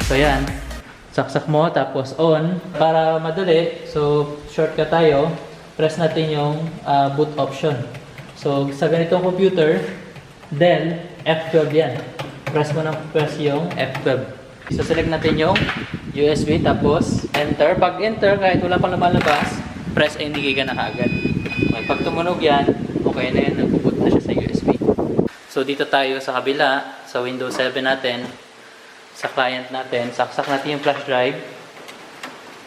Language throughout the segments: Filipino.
So yan, saksak mo tapos on. Para madali, so shortcut tayo, press natin yung boot option. So sa ganitong computer, Dell F12 yan. Press mo ng press yung F12. So select natin yung USB tapos enter. Pag enter, kahit wala pang lumalabas, press any key ka na kaagad. Okay, pag tumunog yan, okay na yan, nagpo-boot na siya sa USB. So dito tayo sa kabila, sa Windows 7 natin, sa client natin, saksak natin yung flash drive,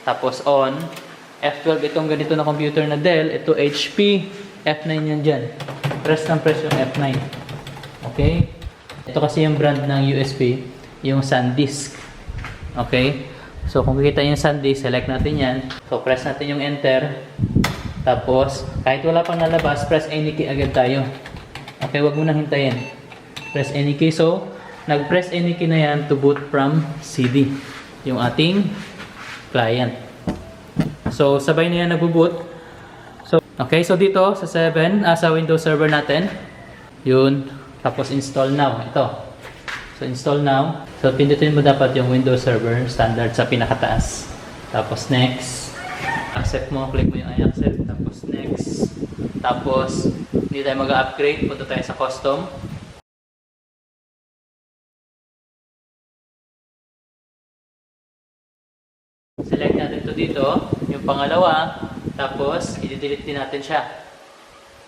tapos on. F12 itong ganito na computer na Dell, ito HP, F9 yan dyan. Press ng press yung F9. Okay? Ito kasi yung brand ng USB, yung SanDisk. Okay? So kung kikita yung SanDisk, select natin yan. So press natin yung enter. Tapos, kahit wala pang nalabas, press any key agad tayo. Okay, wag mo nang hintayin. Press any key. So, nag-press any key na yan to boot from CD. Yung ating client. So, sabay na yan nag-boot. So, okay, so dito sa 7, sa Windows Server natin, yun. Tapos install now. Ito. So, install now. So, pindutin mo dapat yung Windows Server standard sa pinakataas. Tapos, next. Accept mo. Click mo yung I accept. Tapos, next. Tapos, hindi tayo mag-upgrade. Punta tayo sa custom. Select natin ito dito. Yung pangalawa. Tapos, i-delete din natin siya.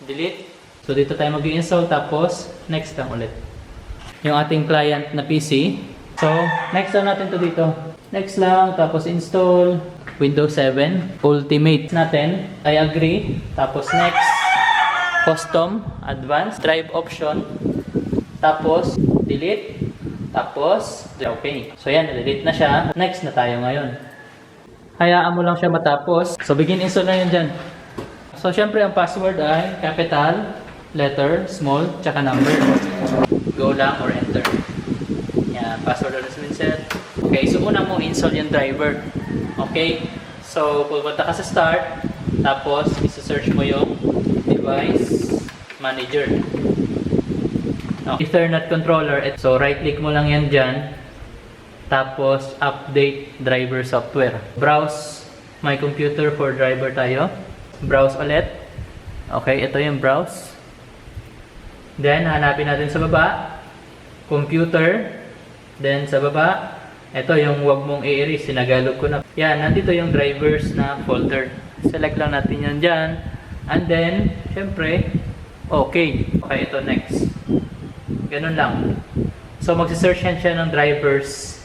Delete. So, dito tayo mag-install. Tapos, next lang ulit. Yung ating client na PC. So, next lang natin to dito. Next lang. Tapos, install. Windows 7. Ultimate natin. I agree. Tapos, next. Custom. Advanced. Drive option. Tapos, delete. Tapos, okay. So, yan. Delete na siya. Next na tayo ngayon. Hayaan mo lang siya matapos. So, begin install na yun dyan. So, syempre, ang password ay capital, letter, small, tsaka number. Go lang or enter. Yan, password has been set. Okay, so una mo install yung driver. Okay, so pupunta ka sa start. Tapos, isa-search mo yung device manager. Okay. Ethernet controller. So, right-click mo lang yan dyan. Tapos, update driver software. Browse my computer for driver tayo. Browse ulit. Okay, ito yung browse. Then, hanapin natin sa baba. Computer. Then, sa baba. Ito yung wag mong i-erase. Sinagalog ko na. Yan, nandito yung drivers na folder. Select lang natin yan dyan. And then, syempre, okay. Okay, ito next. Ganun lang. So, magsisearch yan siya ng drivers.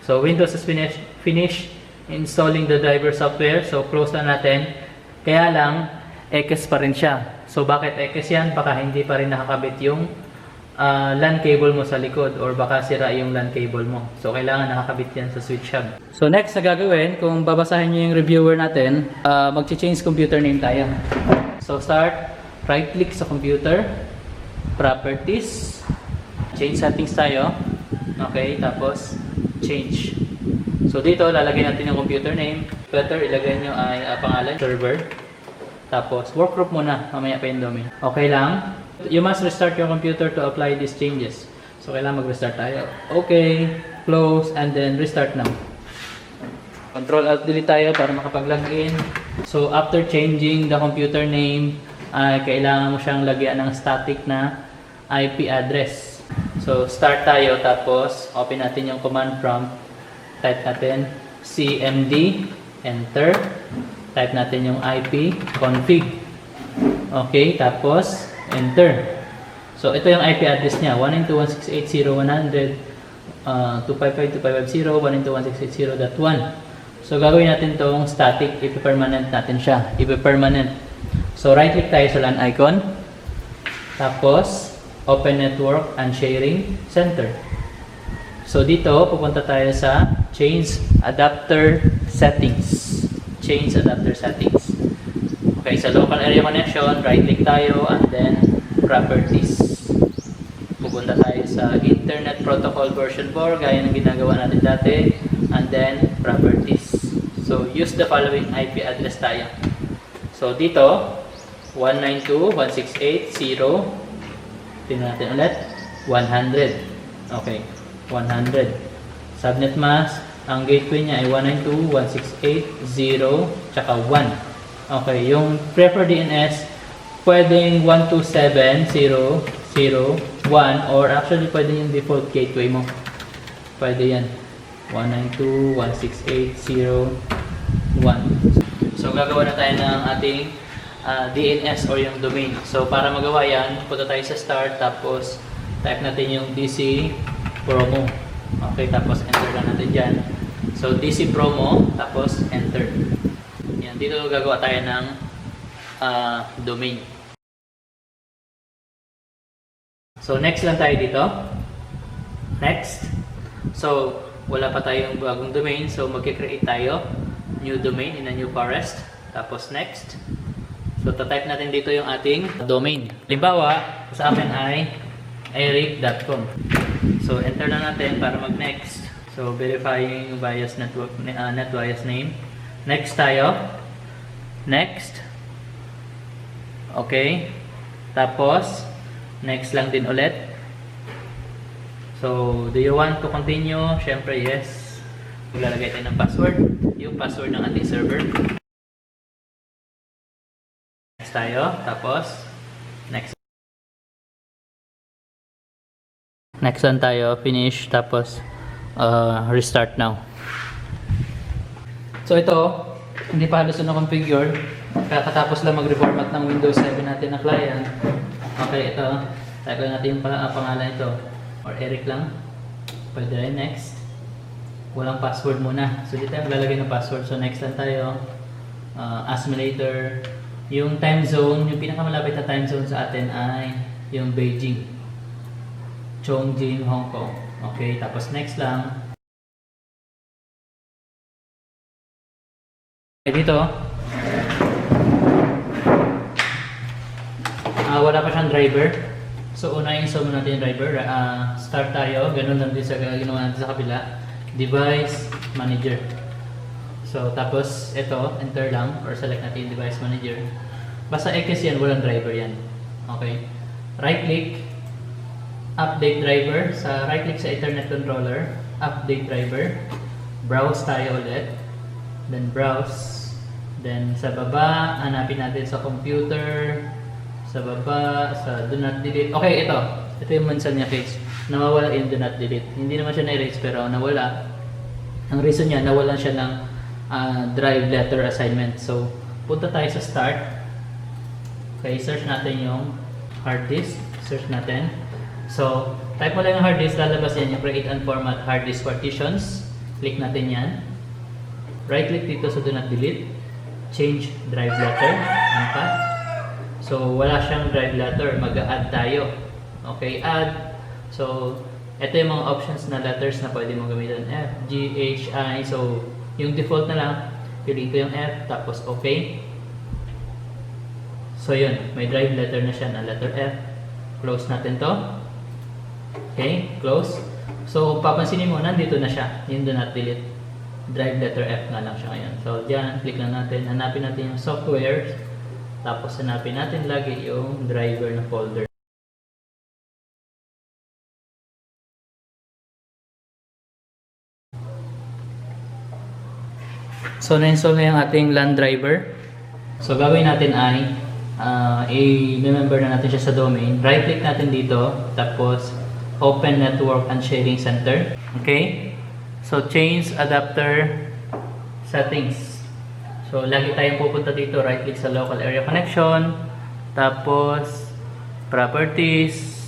So, Windows has finished installing the driver software. So, close na natin. Kaya lang, X pa rin siya. So, bakit X yan? Baka hindi pa rin nakakabit yung LAN cable mo sa likod or baka sira yung LAN cable mo. So, kailangan nakakabit yan sa switch hub. So, next na gagawin, kung babasahin nyo yung reviewer natin, mag-change computer name tayo. So, start. Right-click sa computer. Properties. Change settings tayo. Okay, tapos change. So dito, lalagay natin yung computer name. Better, ilagay nyo ay pangalan, server. Tapos, workgroup muna. Mamaya pa yung domain. Okay lang. You must restart your computer to apply these changes. So, kailangan mag-restart tayo. Okay, close, and then restart now. Control-Alt-Delete tayo para makapag-login. So, after changing the computer name, kailangan mo siyang lagyan ng static na IP address. So, start tayo, tapos open natin yung command prompt. Type natin cmd, enter. Type natin yung IP, config. Okay, tapos enter. So, ito yung IP address niya, 192.168.0.100, 255.250, 192.168.0.1. So, gagawin natin itong static, ipi-permanent natin siya. Ipi-permanent. So, right-click tayo sa LAN icon. Tapos, Open Network and Sharing Center. So, dito, pupunta tayo sa Change Adapter Settings. Change Adapter Settings. Okay, sa Local Area Connection, right-click tayo and then Properties. Pupunta tayo sa Internet Protocol version 4, gaya ng ginagawa natin dati. And then, Properties. So, use the following IP address tayo. So, dito, 192.168.0. Tingnan natin ulit. 100. Okay. 100. Subnet mask, ang gateway niya ay 192.168.0 tsaka 1. Okay, yung preferred DNS pwedeng 127.0.0.1 or actually pwede yung default gateway mo. Pwede yan. 192.168.0.1. So gagawa na tayo ng ating DNS or yung domain. So para magawa yan, punta tayo sa start tapos type natin yung DC promo. Okay, tapos enter lang natin dyan. So DC promo tapos enter. Yan, dito gagawa tayo ng domain. So next lang tayo dito. Next. So wala pa tayong bagong domain, so magki-create tayo new domain in a new forest. Tapos next. So type natin dito yung ating domain. Halimbawa, sa akin ay eric.com. So enter na natin para mag-next. So verifying bias network net bias name. Next tayo. Next. Okay. Tapos next lang din ulit. So do you want to continue? Syempre yes. Maglalagay tayo ng password. Yung password ng ating server. Next tayo. Tapos next. Next one tayo, finish, tapos restart now. So ito, hindi pa halos na-configure. Kakatapos lang mag-reformat ng Windows 7 natin na client. Okay, ito. Type lang natin yung pangalan ito. Or Eric lang. Pwede rin, next. Walang password muna. So dito tayo maglalagay ng password. So next lang tayo. Ask me later. Yung time zone, yung pinakamalapit na time zone sa atin ay yung Beijing. Chongqing, Hong Kong. Okay, tapos next lang. Okay, dito. Wala pa siyang driver. So, unahin install natin yung driver. Start tayo. Ganun lang din sa ginawa natin sa kabila. Device Manager. So, tapos ito, enter lang or select natin yung Device Manager. Basta X yan, walang driver yan. Okay. Right click. Update driver. Sa right click sa Ethernet controller, update driver. Browse tayo ulit. Then browse. Then sa baba, hanapin natin sa computer. Sa baba, sa do not delete. Okay, ito. Ito yung mention niya case. Nawawala yung do not delete. Hindi naman siya na-erase pero nawala. Ang reason niya, nawalan siya ng drive letter assignment. So, punta tayo sa start. Okay, search natin yung hard disk. Search natin. So, type mo lang yung hard disk, lalabas yan yung create and format hard disk partitions. Click natin yan. Right click dito sa do not delete. Change drive letter. Ano so, wala siyang drive letter. Mag-add tayo. Okay, add. So, ito yung mga options na letters na pwede mong gamitin. F, G, H, I. So, yung default na lang, pili ko yung F, tapos okay. So, yun. May drive letter na siya na letter F. Close natin to. Okay, close. So, papansinin mo, nandito na siya. Yung do not delete. Drive letter F nga lang siya ngayon. So, dyan, click lang natin. Hanapin natin yung software. Tapos, hanapin natin lagi yung driver na folder. So, na-install na yung ating LAN driver. So, gagawin natin ay i-remember na natin siya sa domain. Right-click natin dito. Tapos, Open Network and Sharing Center. Okay? So, change adapter settings. So, lagi tayong pupunta dito. Right-click sa local area connection. Tapos, properties.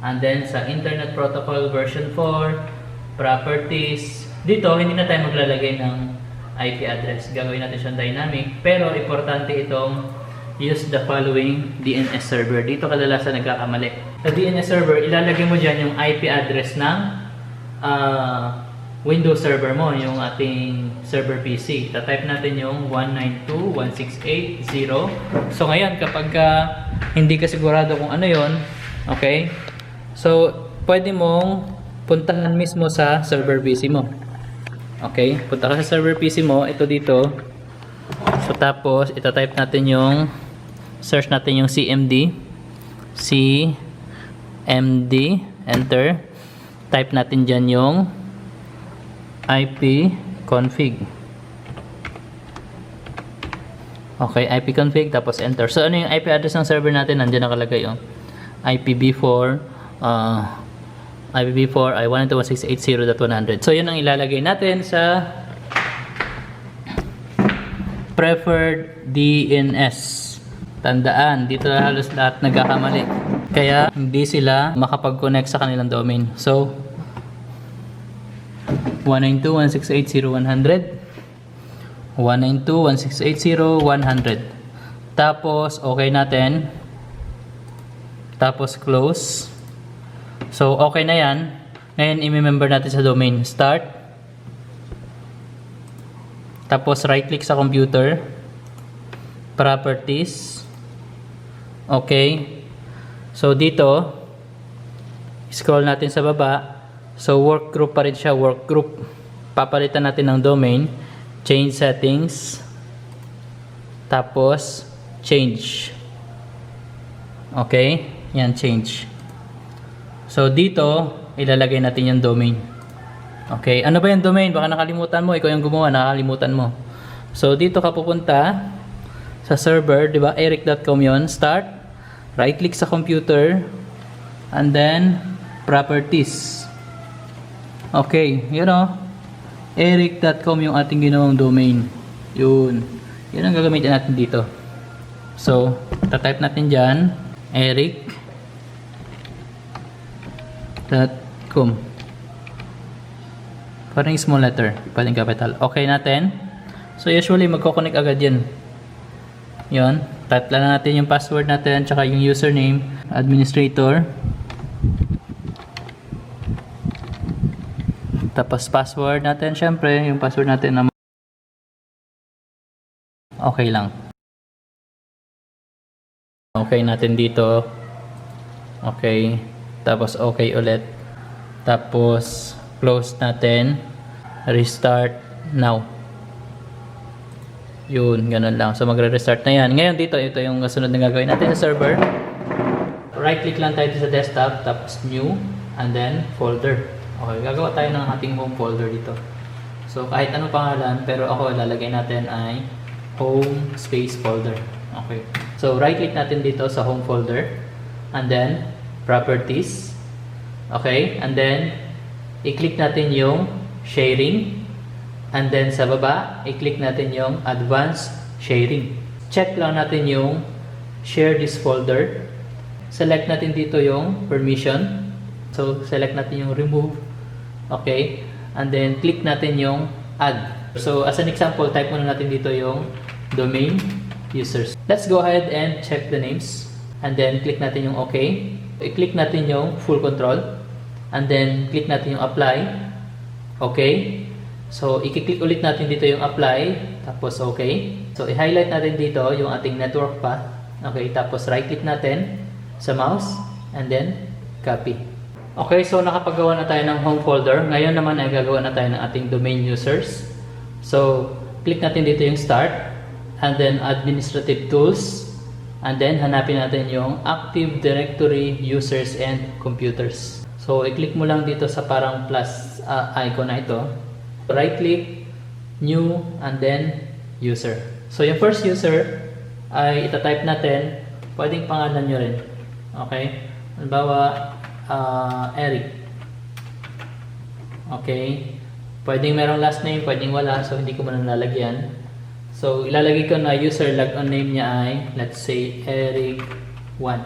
And then, sa Internet Protocol version 4. Properties. Dito, hindi na tayo maglalagay ng IP address. Gagawin natin siyang dynamic. Pero, importante itong use the following DNS server. Dito kadalasan nagkakamali. Sa DNS server, ilalagay mo dyan yung IP address ng Windows server mo, yung ating server PC. Tatype natin yung 192.168.0. So ngayon, kapag hindi ka sigurado kung ano yon, okay? So, pwede mong puntahan mismo sa server PC mo. Okay? Punta ka sa server PC mo, ito dito. So, tapos, itatype natin yung search natin yung CMD, enter. type natin dyan yung IP config. Okay, IP config, tapos enter. So, ano yung IP address ng server natin? Nandiyan nakalagay yung IPv4, IPv4 ay 192.168.0.100. So, yun ang ilalagay natin sa preferred DNS. Tandaan, dito halos lahat nagkakamali. Kaya, hindi sila makapag-connect sa kanilang domain. So, 192.168.0.100 192.168.0.100. Tapos, okay natin. Tapos, close. So, okay na yan. Ngayon, i-member natin sa domain. Start. Tapos, right-click sa computer. Properties. Okay. So, dito, scroll natin sa baba. So, work group pa rin siya. Work group. Papalitan natin ng domain. Change settings, tapos change. Okay, yan, change. So dito ilalagay natin yung domain. Okay, ano ba yung domain? Baka nakalimutan mo, ikaw yung gumawa, nakalimutan mo. So dito ka pupunta sa server, di ba? Eric.com yon. Start, right click sa computer, and then properties. Okay, you know, Eric.com yung ating ginawang domain. Yun. Yun ang gagamitin natin dito. So, tatype natin dyan. Eric.com. Parang small letter. Pwedeng capital. Okay natin. So, usually magkoconnect agad yan. Yun. Type lang natin yung password natin tsaka yung username. Administrator. Tapos password natin, syempre, yung password natin na okay lang. Okay natin dito. Okay. Tapos okay ulit. Tapos close natin. Restart now. Yun, ganun lang. So magre-restart na yan. Ngayon dito, ito yung sunod na gagawin natin sa server. Right click lang tayo sa desktop, tapos new, and then folder. Okay, gagawa tayo ng ating home folder dito. So, kahit anong pangalan, pero ako lalagay natin ay home space folder. Okay. So, right-click natin dito sa home folder. And then, properties. Okay. And then, i-click natin yung sharing. And then, sa baba, i-click natin yung advanced sharing. Check lang natin yung share this folder. Select natin dito yung permission. So, select natin yung remove. Okay, and then click natin yung add. So as an example, type muna natin dito yung domain users. Let's go ahead and check the names, and then click natin yung okay. I-click natin yung full control, and then click natin yung apply. Okay, so i-click ulit natin dito yung apply, tapos okay. So i-highlight natin dito yung ating network pa. Okay, tapos right click natin sa mouse, and then copy. Okay, so nakapagawa na tayo ng home folder. Ngayon naman ay gagawa na tayo ng ating domain users. So, click natin dito yung start, and then administrative tools, and then hanapin natin yung Active Directory users and computers. So, i-click mo lang dito sa parang plus icon na ito. Right click, new, and then user. So, yung first user ay itatype natin. Pwedeng pangalan nyo rin. Okay? Halimbawa, Eric. Okay. Pwedeng merong last name, pwedeng wala. So, hindi ko muna lalagyan. So, ilalagay ko na user logon name niya ay, let's say, Eric1.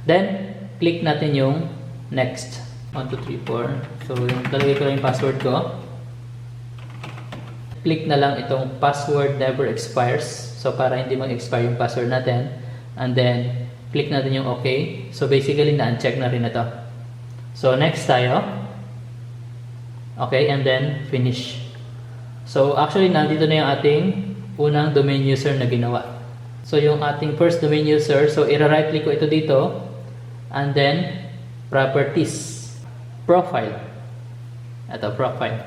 Then, click natin yung next. 1, 2, 3, 4. So, yung talagay ko lang yung password ko. Click na lang itong password never expires. So, para hindi mag-expire yung password natin. And then, click natin yung okay. So, basically, na-uncheck na rin ito. So, next tayo. Okay, and then finish. So, actually, nandito na yung ating unang domain user na ginawa. So, yung ating first domain user, so, i-right click ko ito dito. And then, properties. Profile. Ito, profile.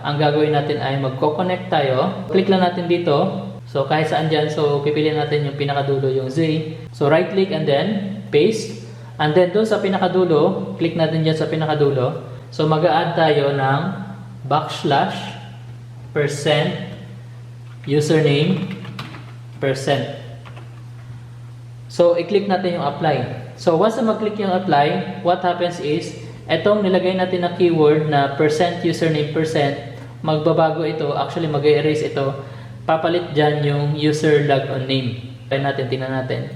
Ang gagawin natin ay magko-connect tayo. Click lang natin dito. So, kahit saan dyan. So, pipiliin natin yung pinakadulo, yung Z. So, right click and then paste. And then, doon sa pinakadulo, click natin dyan sa pinakadulo. So mag-a-add tayo ng backslash percent username percent. So i-click natin yung apply. So once na mag-click yung apply, what happens is etong nilagay natin na keyword na percent username percent, magbabago ito, actually mag-erase ito, papalit dyan yung user logon name. Try natin, tingnan natin.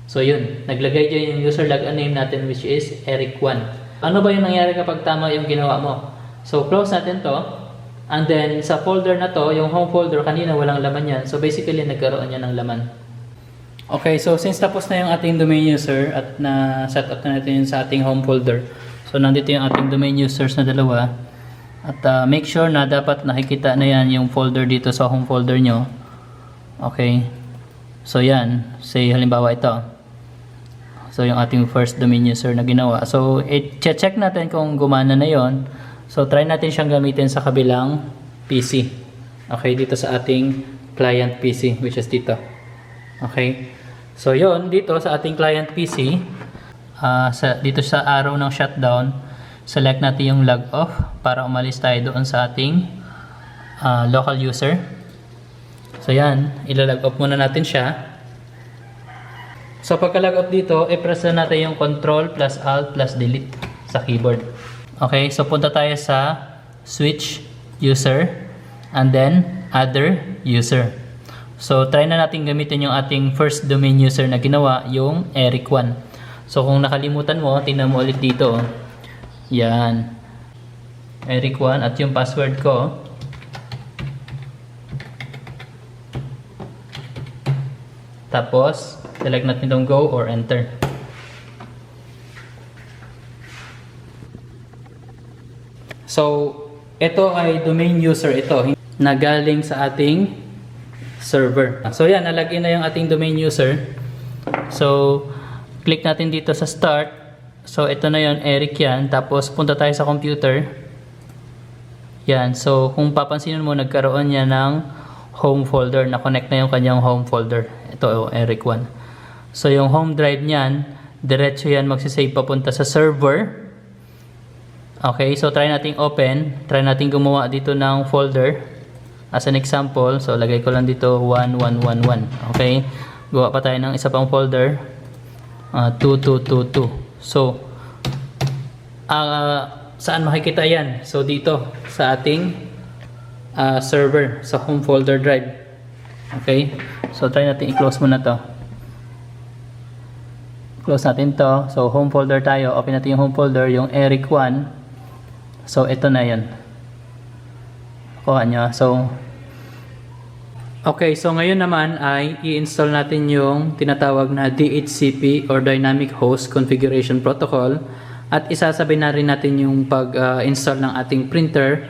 So yun, naglagay dyan yung user logon name natin which is Eric1. Ano ba yung nangyari kapag tama yung ginawa mo? So close natin to, and then sa folder na to, yung home folder, kanina walang laman yan. So basically nagkaroon yan ng laman. Okay, so since tapos na yung ating domain user at na set up na natin yun sa ating home folder, so nandito yung ating domain users na dalawa. At make sure na dapat nakikita na yan yung folder dito sa home folder nyo. Okay. So yan. Say halimbawa ito. So yung ating first domain user na ginawa. So i-check natin kung gumana na yon. So try natin siyang gamitin sa kabilang PC. Okay. Dito sa ating client PC which is dito. Okay. So yon dito sa ating client PC. Dito sa arrow ng shutdown, select natin yung log off para umalis tayo doon sa ating local user. So yan, ilalog off muna natin siya. So pagka-log off dito, i-press na natin yung Control plus Alt plus Delete sa keyboard. Okay, so punta tayo sa switch user and then other user. So try na natin gamitin yung ating first domain user na ginawa, yung Eric1. So kung nakalimutan mo, tingnan mo ulit dito. Yan. Eric1 at yung password ko. Tapos, select natin itong go or enter. So, ito ay domain user ito na galing sa ating server. So yan, nalagay na yung ating domain user. So, click natin dito sa start. So, ito na yon, Eric yan. Tapos, punta tayo sa computer. Yan. So, kung papansinin mo, nagkaroon niya ng home folder. Na-connect na yung kanyang home folder. Ito, Eric1. So, yung home drive niyan, diretso yan magsisave papunta sa server. Okay. So, try nating open. Try nating gumawa dito ng folder. As an example, so, lagay ko lang dito 1111. Okay. Gawa pa tayo ng isa pang folder. 2222. So, saan makikita yan? So, dito sa ating server, sa home folder drive. Okay? So, try natin i-close muna to. Close natin to. So, home folder tayo. Open natin yung home folder, yung Eric1. So, ito na yan. Kuha nyo. So, okay, so ngayon naman ay i-install natin yung tinatawag na DHCP or Dynamic Host Configuration Protocol at isasabay na rin natin yung pag-install ng ating printer.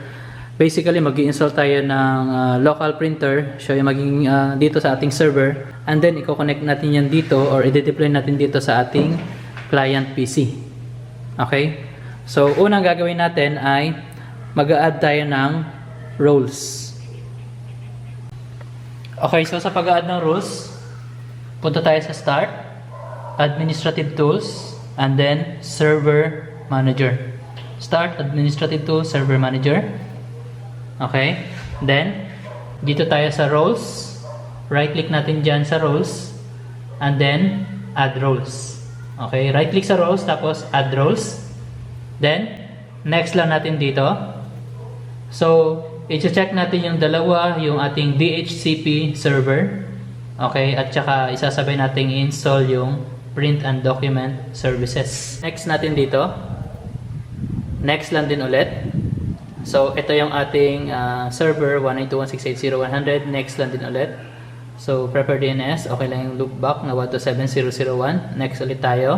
Basically, mag-i-install tayo ng local printer, siya yung maging dito sa ating server, and then i-connect natin yan dito or i-deploy natin dito sa ating client PC. Okay? So, unang gagawin natin ay mag-a-add tayo ng roles. Okay, so sa pag-a-add ng rules, punta tayo sa Start, Administrative Tools, and then Server Manager. Start, Administrative Tools, Server Manager. Okay, then dito tayo sa Roles. Right-click natin dyan sa Roles, and then Add Roles. Okay, right-click sa Roles, tapos Add Roles. Then, next lang natin dito. So, i-check natin yung dalawa, yung ating DHCP server. Okay, at saka isasabay natin i-install yung print and document services. Next natin dito. Next lang din ulit. So, ito yung ating server 192.168.0.100. Next lang din ulit. So, prepare DNS. Okay lang yung loopback na 127.0.0.1. Next ulit tayo.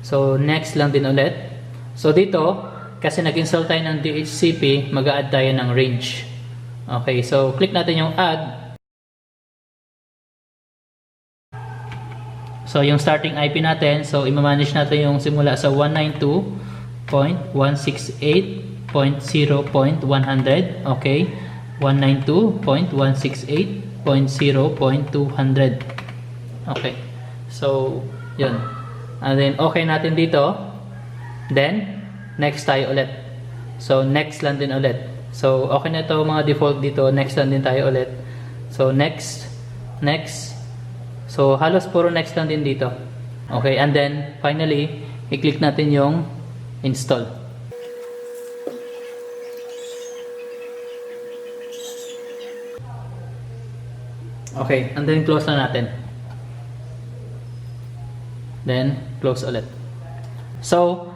So, next lang din ulit. So, dito, kasi nag-install tayo ng DHCP, mag-a-add tayo ng range. Okay, so click natin yung add. So yung starting IP natin, so i-manage natin yung simula sa 192.168.0.100. Okay, 192.168.0.200. Okay, so yun. And then okay natin dito. Then next tayo ulit. So, next lang din ulit. So, okay na ito mga default dito. Next lang din tayo ulit. So, next. Next. So, halos puro next lang din dito. Okay, and then, finally, i-click natin yung install. Okay, and then close na natin. Then, close ulit. So,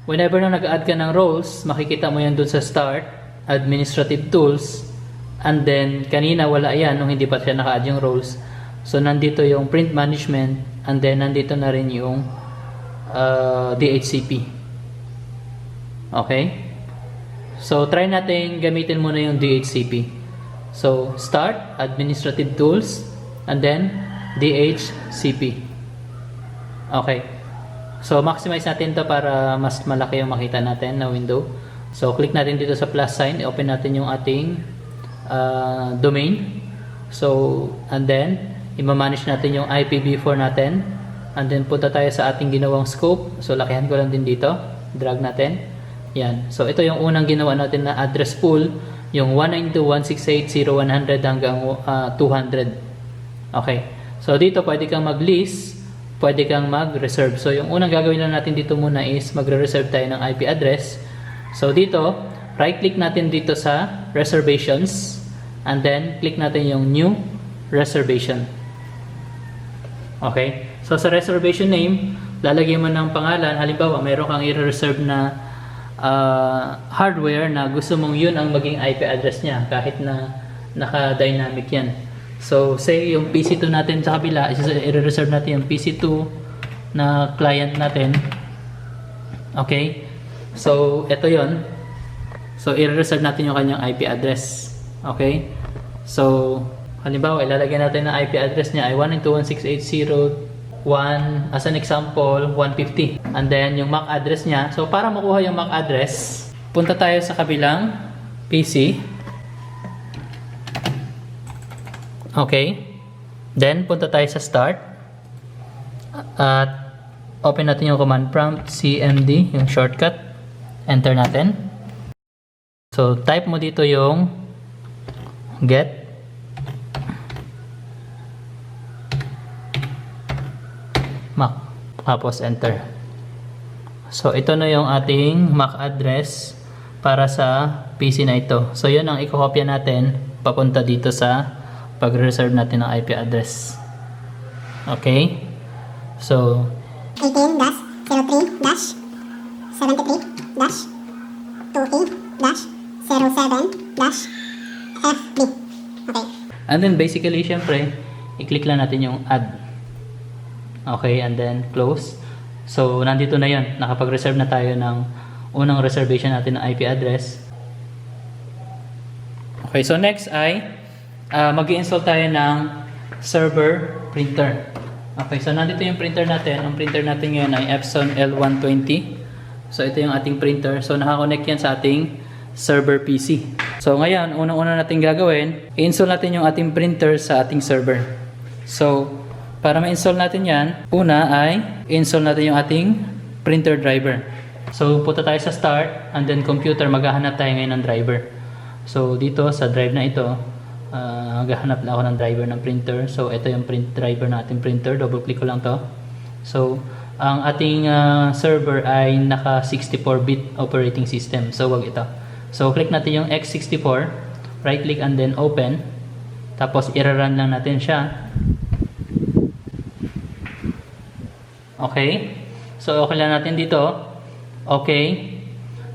whenever na nag-add ka ng roles, makikita mo yan dun sa start, administrative tools, and then, kanina wala yan nung hindi pa siya naka-add yung roles. So, nandito yung print management, and then, nandito na rin yung DHCP. Okay? So, try natin gamitin muna yung DHCP. So, start, administrative tools, and then DHCP. Okay. So, maximize natin to para mas malaki yung makita natin na window. So, click natin dito sa plus sign. Open natin yung ating domain. So, and then, i-manage natin yung IPv4 natin. And then, punta tayo sa ating ginawang scope. So, lakihan ko lang din dito. Drag natin. Yan. So, ito yung unang ginawa natin na address pool. Yung 192.168.0.100 hanggang 200. Okay. So, dito pwede kang mag-list, pwede kang mag-reserve. So, yung unang gagawin lang natin dito muna is magre-reserve tayo ng IP address. So, dito, right-click natin dito sa reservations, and then, click natin yung new reservation. Okay. So, sa reservation name, lalagyan mo ng pangalan. Halimbawa, mayroon kang i-reserve na hardware na gusto mong yun ang maging IP address niya kahit na naka-dynamic yan. So, say yung PC2 natin sa kabila, i-reserve natin yung PC2 na client natin. Okay? So, ito yon. So, i-reserve natin yung kanyang IP address. Okay? So, halimbawa, ilalagay natin na IP address niya ay 192.168.0.1 as an example, 150. And then, yung MAC address niya. So, para makuha yung MAC address, punta tayo sa kabilang PC. Okay. Then, punta tayo sa start. At, open natin yung command prompt, CMD, yung shortcut. Enter natin. So, type mo dito yung get. MAC. Tapos enter. So, ito na yung ating MAC address para sa PC na ito. So, yun ang i-copy natin papunta dito sa pag-reserve natin ng IP address. Okay? So, 18-03-73-20-07-FB. Okay. And then, basically, syempre, i-click lang natin yung add. Okay, and then close. So, nandito na yun. Nakapag-reserve na tayo ng unang reservation natin ng IP address. Okay, so next ay mag-i-install tayo ng server printer. Okay, so nandito yung printer natin. Ang printer natin ngayon ay Epson L120. So, ito yung ating printer. So, nakakonect yan sa ating server PC. So, ngayon, unang-una natin gagawin, i-install natin yung ating printer sa ating server. So, para ma-install natin yan, una ay install natin yung ating printer driver. So, punta tayo sa start, and then computer, maghahanap tayo ngayon ng driver. So, dito sa drive na ito, maghahanap na ako ng driver ng printer. So, ito yung print driver na ating printer. Double click ko lang to. So, ang ating server ay naka 64-bit operating system. So, wag ito. So, click natin yung x64, right click and then open. Tapos, i-run lang natin siya. Okay. So, okay lang natin dito. Okay.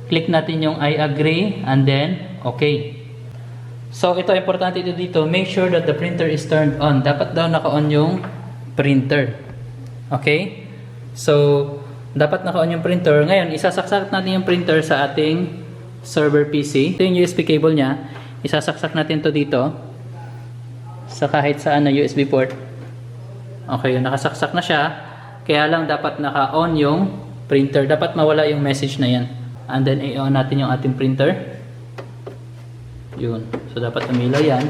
Click natin yung I agree and then okay. So, ito importante ito dito. Make sure that the printer is turned on. Dapat daw naka-on yung printer. Okay. So, dapat naka-on yung printer. Ngayon, isasaksak natin yung printer sa ating server PC. Ito yung USB cable niya. Isasaksak natin to dito sa kahit saan na USB port. Okay, nakasaksak na siya. Kaya lang dapat naka-on yung printer. Dapat mawala yung message na yan. And then i-on natin yung ating printer. Yun. So dapat umilaw yan.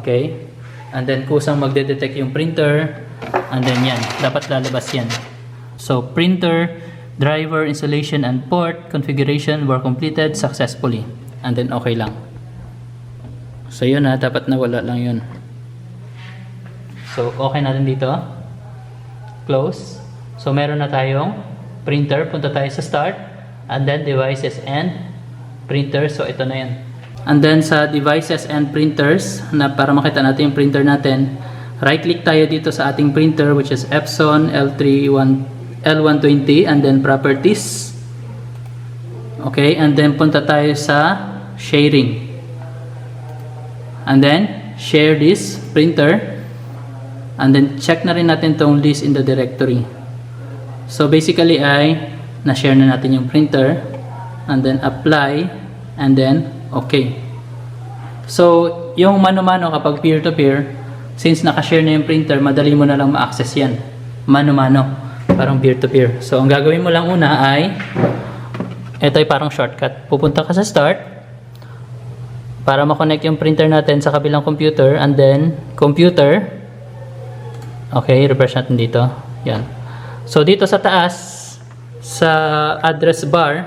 Okay. And then kusang magde-detect yung printer. And then yan. Dapat lalabas yan. So printer driver installation and port configuration were completed successfully. And then okay lang. So yun na, dapat nawala lang yun. So okay natin dito. Close. So meron na tayong printer. Punta tayo sa start. And then devices and printer. So ito na yan. And then sa devices and printers, na para makita natin yung printer natin, right click tayo dito sa ating printer, which is Epson L120, and then properties. Okay, and then punta tayo sa sharing. And then share this printer. And then check na rin natin tong list in the directory. So basically ay na-share na natin yung printer. And then apply. And then okay. So yung mano-mano kapag peer-to-peer, since naka-share na yung printer, madali mo na lang ma-access yan. Mano-mano. Parang peer-to-peer. So ang gagawin mo lang una ay, ito ay parang shortcut. Pupunta ka sa start para ma-connect yung printer natin sa kabilang computer, and then computer. Okay, refresh natin dito. Yan. So dito sa taas, sa address bar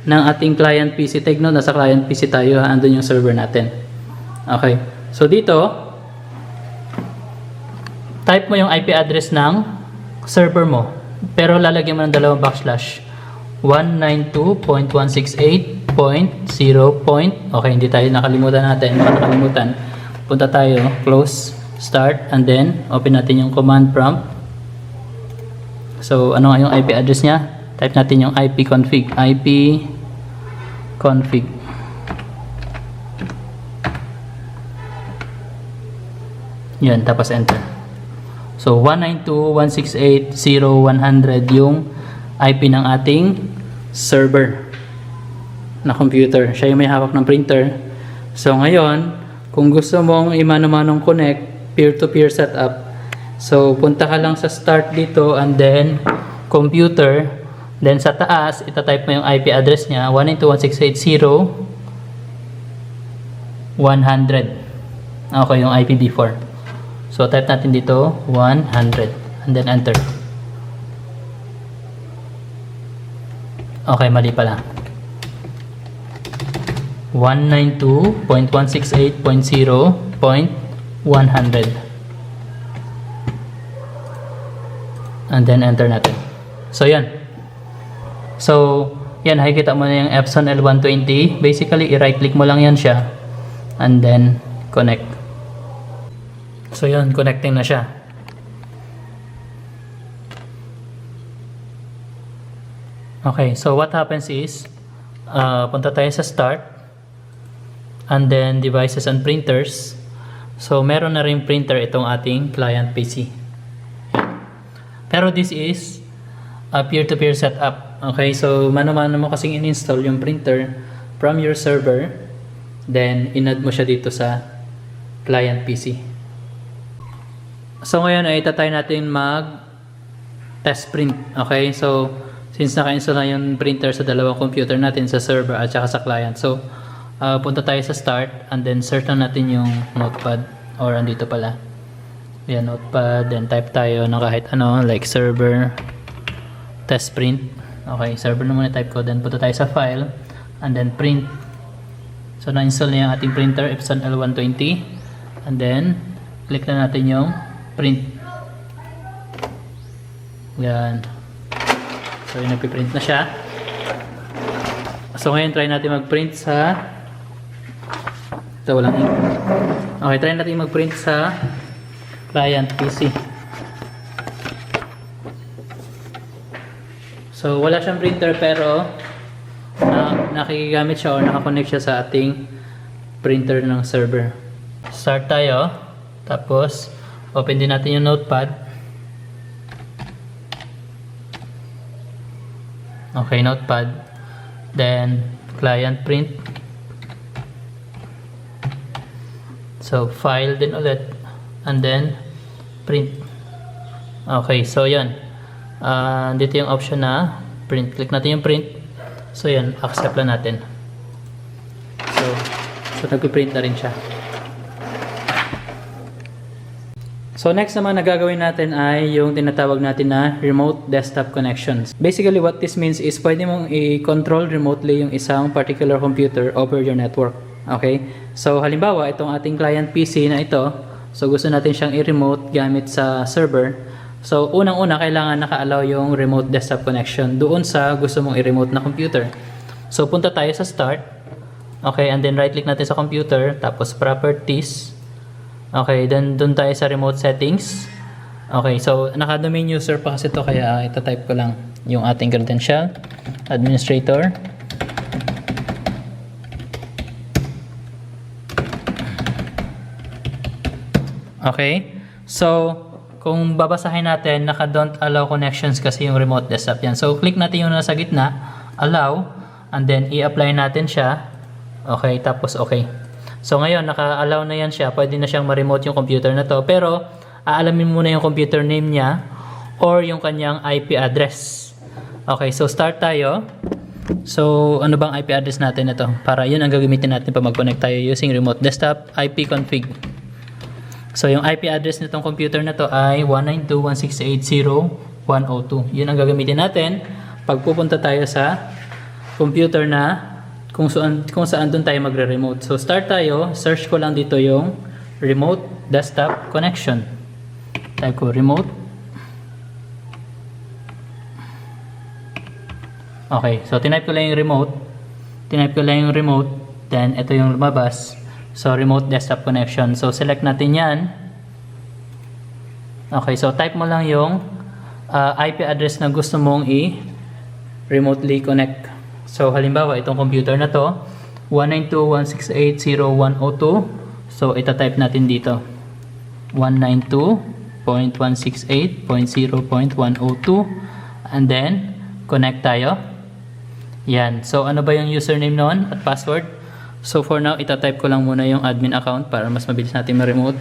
ng ating client PC, take note, nasa client PC tayo, andun yung server natin. Okay. So dito, type mo yung IP address ng server mo. Pero lalagyan mo ng dalawang backslash. 192.168.0. Okay, hindi tayo nakalimutan natin. Baka nakalimutan. Punta tayo, close, start, and then open natin yung command prompt. So ano nga yung IP address niya? Type natin yung IP config. IP config. Yan, tapos enter. So 192.168.0.100 yung IP ng ating server na computer. Siya yung may hawak ng printer. So ngayon, kung gusto mong imano-manong connect, peer-to-peer setup, so punta ka lang sa start dito, and then computer. Then sa taas, itatype mo yung IP address niya, 192.168.0.100. Okay, yung IPv4. So type natin dito, 100. And then enter. Okay, mali pala. 192.168.0.100. And then enter natin. So yan. So, yan, nakikita mo na yung Epson L120. Basically, i-right click mo lang yan siya. And then, connect. So, yan, connecting na siya. Okay, so what happens is, punta tayo sa start. And then, devices and printers. So, meron na rin printer itong ating client PC. Pero this is a peer-to-peer setup. Okay, so mano-mano mo kasing in-install yung printer from your server, then in-add mo siya dito sa client PC. So ngayon ay tatry natin mag-test print. Okay, so since naka-install na yung printer sa dalawang computer natin, sa server at saka sa client, so punta tayo sa start, and then search lang natin yung notepad, or andito pala. Yan, notepad, then type tayo ng kahit ano, like server test print. Okay, server na muna type ko. Then punta tayo sa file, and then print. So na-install na yung ating printer, Epson L120. And then click na natin yung print. Yan. So yun, nagpiprint na siya. So ngayon try natin mag-print sa, ito walang ink. Okay, try natin mag-print sa client PC. So wala siyang printer, pero nakikigamit siya or nakakonect siya sa ating printer ng server. Start tayo, tapos open din natin yung notepad. Okay, notepad, then client print. So file din ulit, and then print. Okay, so yan. Dito yung option na print. Click natin yung print. So yan, accept lang natin. So nagpiprint na rin siya. So So next naman na gagawin natin ay yung tinatawag natin na remote desktop connections. Basically what this means is pwede mong i-control remotely yung isang particular computer over your network. Okay? So halimbawa itong ating client PC na ito, so gusto natin siyang i-remote gamit sa server. So unang-una kailangan naka-allow yung remote desktop connection doon sa gusto mong i-remote na computer. So punta tayo sa start. Okay, and then right click natin sa computer, tapos properties. Okay, then doon tayo sa remote settings. Okay, so naka-domain user pa kasi ito kaya ita-type ko lang yung ating credential. Administrator. Okay, so kung babasahin natin, naka-don't allow connections kasi yung remote desktop yan. So click natin yung nasa gitna, allow, and then i-apply natin siya. Okay, tapos okay. So ngayon, naka-allow na yan siya. Pwede na siyang ma-remote yung computer na to. Pero, aalamin muna yung computer name niya or yung kanyang IP address. Okay, so start tayo. So, ano bang IP address natin ito? Para yun ang gagamitin natin pag mag-connect tayo using remote desktop, IP config. So, yung IP address nitong computer na to ay 192.168.0.102. Yun ang gagamitin natin pag pupunta tayo sa computer na kung saan doon tayo magre-remote. So start tayo, search ko lang dito yung remote desktop connection. Type ko remote. Okay, so tinype ko lang yung remote. Then ito yung lumabas. So remote desktop connection. So select natin yan. Okay, so type mo lang yung IP address na gusto mong i-remotely connect. So halimbawa itong computer na to 192.168.0.102. So ita-type natin dito 192.168.0.102 and then connect tayo. Yan. So ano ba yung username noon at password? So for now ita-type ko lang muna yung admin account para mas mabilis natin ma-remote.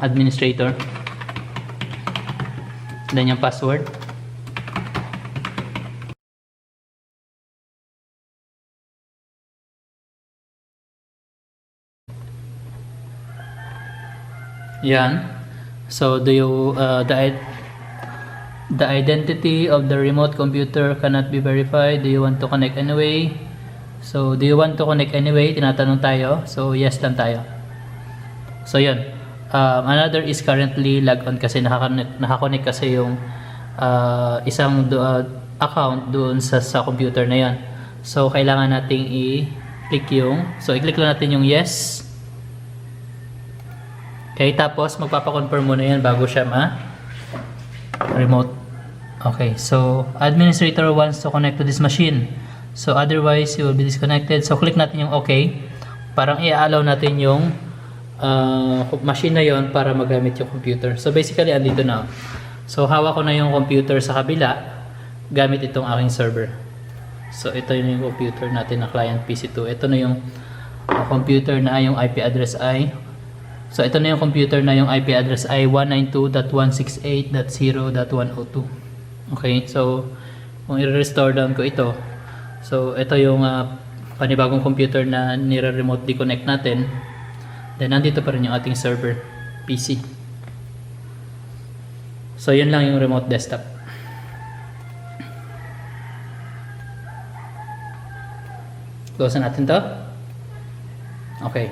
Administrator. Then yung password. Yan. So do you the identity of the remote computer cannot be verified. Do you want to connect anyway? So do you want to connect anyway? Tinatanong tayo. So yes lang tayo. So yun. Another is currently log on kasi nakakonect kasi yung isang account doon sa computer na yan. So kailangan nating i-click i-click lang natin yung yes. Okay, tapos magpapakonfirm muna yan bago siya ma-remote. Okay, so administrator wants to connect to this machine. So otherwise, you will be disconnected. So click natin yung okay. Parang i-allow natin yung machine na yon para magamit yung computer. So basically, andito na. So hawak ko na yung computer sa kabila gamit itong aking server. So ito yung computer natin na client PC2. Ito na yung computer na yung IP address ay So ito na yung computer na yung IP address ay 192.168.0.102. Okay, so kung i-restore down ko ito, so ito yung panibagong computer na nire-remotely connect natin. Then nandito pa rin yung ating server PC. So yun lang yung remote desktop. Close natin to. Okay.